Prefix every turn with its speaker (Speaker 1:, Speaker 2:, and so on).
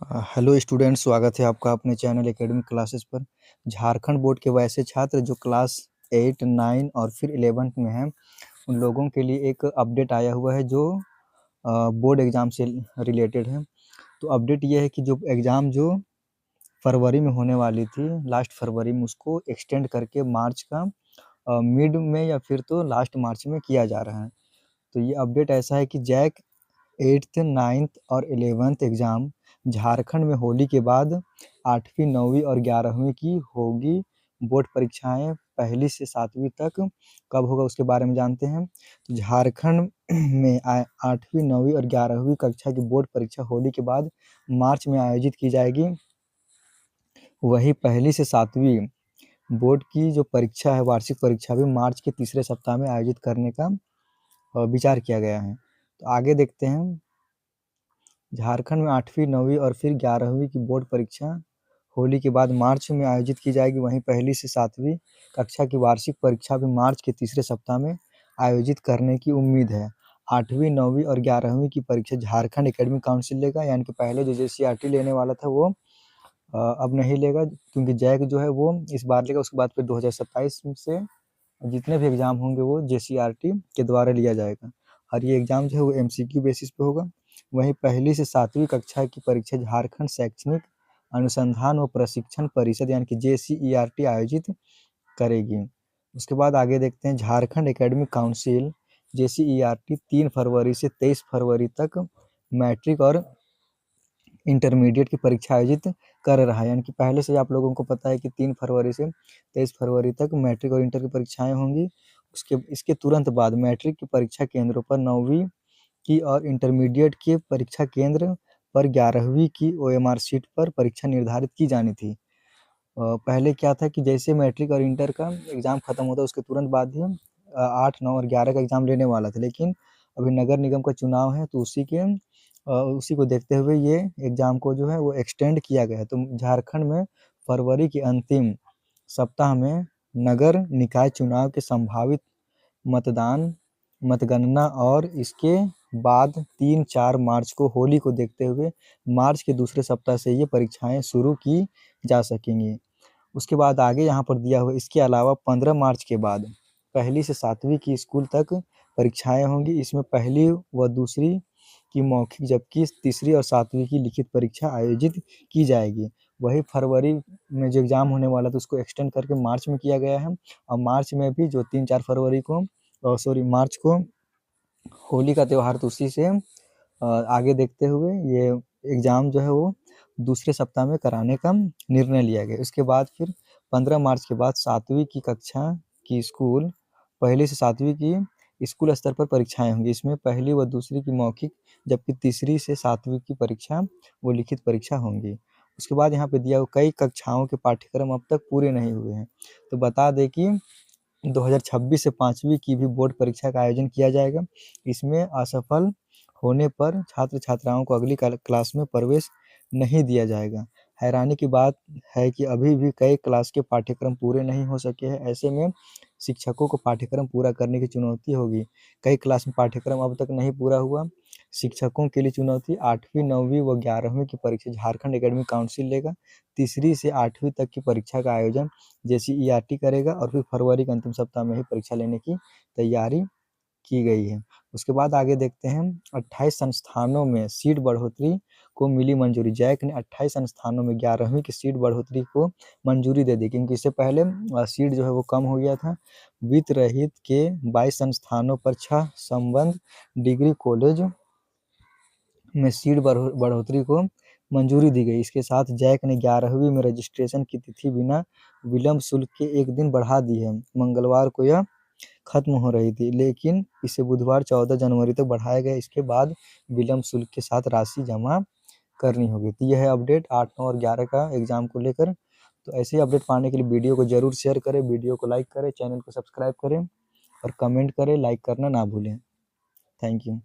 Speaker 1: Hello students, स्वागत है आपका अपने चैनल एकेडमिक क्लासेस पर। झारखंड बोर्ड के वैसे छात्र जो क्लास 8, 9 और फिर 11th में हैं, उन लोगों के लिए एक अपडेट आया हुआ है जो बोर्ड एग्ज़ाम से रिलेटेड है। तो अपडेट ये है कि जो एग्ज़ाम जो फरवरी में होने वाली थी, लास्ट फरवरी में, उसको एक्सटेंड करके मार्च का मिड में या फिर तो लास्ट मार्च में किया जा रहा है। तो ये अपडेट ऐसा है कि जैक 8th, 9th और 11th एग्ज़ाम झारखंड में होली के बाद 8वीं, 9वीं और 11वीं की होगी। बोर्ड परीक्षाएं 1 से 7वीं तक कब होगा उसके बारे में जानते हैं। तो झारखंड में 8वीं, 9वीं और 11वीं कक्षा की बोर्ड परीक्षा होली के बाद मार्च में आयोजित की जाएगी। वही 1 से 7वीं बोर्ड की जो परीक्षा है, वार्षिक परीक्षा, भी मार्च के तीसरे सप्ताह में आयोजित करने का विचार किया गया है। तो आगे देखते हैं। झारखंड में 8वीं, 9वीं और फिर 11वीं की बोर्ड परीक्षा होली के बाद मार्च में आयोजित की जाएगी। वहीं 1 से 7वीं कक्षा की वार्षिक परीक्षा भी मार्च के तीसरे सप्ताह में आयोजित करने की उम्मीद है। 8वीं, 9वीं और 11वीं की परीक्षा झारखंड एकेडमिक काउंसिल लेगा, यानी कि पहले जो JCRT लेने वाला था वो अब नहीं लेगा, क्योंकि जैक जो है वो इस बार लेगा। उसके बाद फिर 2027 से जितने भी एग्ज़ाम होंगे वो JCRT के द्वारा लिया जाएगा, और ये एग्ज़ाम जो है वो MCQ बेसिस पे होगा। वहीं 1 से 7वीं कक्षा की परीक्षा झारखंड शैक्षणिक अनुसंधान व प्रशिक्षण परिषद यानी कि JCERT आयोजित करेगी। उसके बाद आगे देखते हैं। झारखंड एकेडमिक काउंसिल JCERT 3 फरवरी से 23 फरवरी तक मैट्रिक और इंटरमीडिएट की परीक्षा आयोजित कर रहा है, यानी कि पहले से आप लोगों को पता है कि 3 फरवरी से 23 फरवरी तक मैट्रिक और इंटर की परीक्षाएं होंगी। इसके तुरंत बाद मैट्रिक की परीक्षा केंद्रों पर 9वीं की और इंटरमीडिएट के परीक्षा केंद्र पर 11वीं की OMR शीट पर परीक्षा निर्धारित की जानी थी। पहले क्या था कि जैसे मैट्रिक और इंटर का एग्ज़ाम खत्म होता उसके तुरंत बाद ही 8, 9 और 11 का एग्ज़ाम लेने वाला था, लेकिन अभी नगर निगम का चुनाव है तो उसी को देखते हुए ये एग्ज़ाम को जो है वो एक्सटेंड किया गया है। तो झारखंड में फरवरी के अंतिम सप्ताह में नगर निकाय चुनाव के संभावित मतगणना और इसके बाद 3-4 मार्च को होली को देखते हुए मार्च के दूसरे सप्ताह से ये परीक्षाएं शुरू की जा सकेंगी। उसके बाद आगे यहाँ पर दिया हुआ, इसके अलावा 15 मार्च के बाद 1 से 7वीं की स्कूल तक परीक्षाएं होंगी। इसमें पहली व दूसरी की मौखिक, जबकि तीसरी और 7वीं की लिखित परीक्षा आयोजित की जाएगी। वही फरवरी में जो एग्ज़ाम होने वाला था उसको एक्सटेंड करके मार्च में किया गया है, और मार्च में भी जो 3-4 फरवरी को मार्च को होली का त्यौहार, तो उसी से आगे देखते हुए ये एग्ज़ाम जो है वो दूसरे सप्ताह में कराने का निर्णय लिया गया। उसके बाद फिर 15 मार्च के बाद 7वीं की कक्षा की स्कूल 1 से 7वीं की स्कूल स्तर पर परीक्षाएं होंगी। इसमें पहली व दूसरी की मौखिक, जबकि तीसरी से 7वीं की परीक्षा वो लिखित परीक्षा होंगी। उसके बाद यहाँ पे दिया हुआ कई कक्षाओं के पाठ्यक्रम अब तक पूरे नहीं हुए हैं। तो बता दें कि 2026 से 5वीं की भी बोर्ड परीक्षा का आयोजन किया जाएगा। इसमें असफल होने पर छात्र-छात्राओं को अगली क्लास में प्रवेश नहीं दिया जाएगा। हैरानी की बात है कि अभी भी कई क्लास के पाठ्यक्रम पूरे नहीं हो सके हैं। ऐसे में शिक्षकों को पाठ्यक्रम पूरा करने की चुनौती होगी। कई क्लास में पाठ्यक्रम अब तक नहीं पूरा हुआ। शिक्षकों के लिए चुनौती। 8वीं, 9वीं व 11वीं की परीक्षा झारखंड एकेडमिक काउंसिल लेगा। तीसरी से 8वीं तक की परीक्षा का आयोजन JCERT करेगा, और फिर फरवरी के अंतिम सप्ताह में ही परीक्षा लेने की तैयारी की गई है। उसके बाद आगे देखते हैं। 28 संस्थानों में सीट बढ़ोतरी को मिली मंजूरी। जैक ने 28 संस्थानों में 11वीं की सीट बढ़ोतरी को मंजूरी दे दी, क्योंकि इससे पहले सीट जो है वो कम हो गया था। वित्त रहित के 22 संस्थानों पर 6 संबद्ध डिग्री कॉलेज में सीट बढ़ोतरी को मंजूरी दी गई। इसके साथ जैक ने 11वीं में रजिस्ट्रेशन की तिथि बिना विलंब शुल्क के 1 दिन बढ़ा दी है। मंगलवार को यह खत्म हो रही थी, लेकिन इसे बुधवार 14 जनवरी तक बढ़ाया गया। इसके बाद विलंब शुल्क के साथ राशि जमा करनी होगी। तो यह है अपडेट 8, 9 और 11 का एग्ज़ाम को लेकर। तो ऐसे ही अपडेट पाने के लिए वीडियो को ज़रूर शेयर करें, वीडियो को लाइक करें, चैनल को सब्सक्राइब करें और कमेंट करें, लाइक करना ना भूलें। Thank you.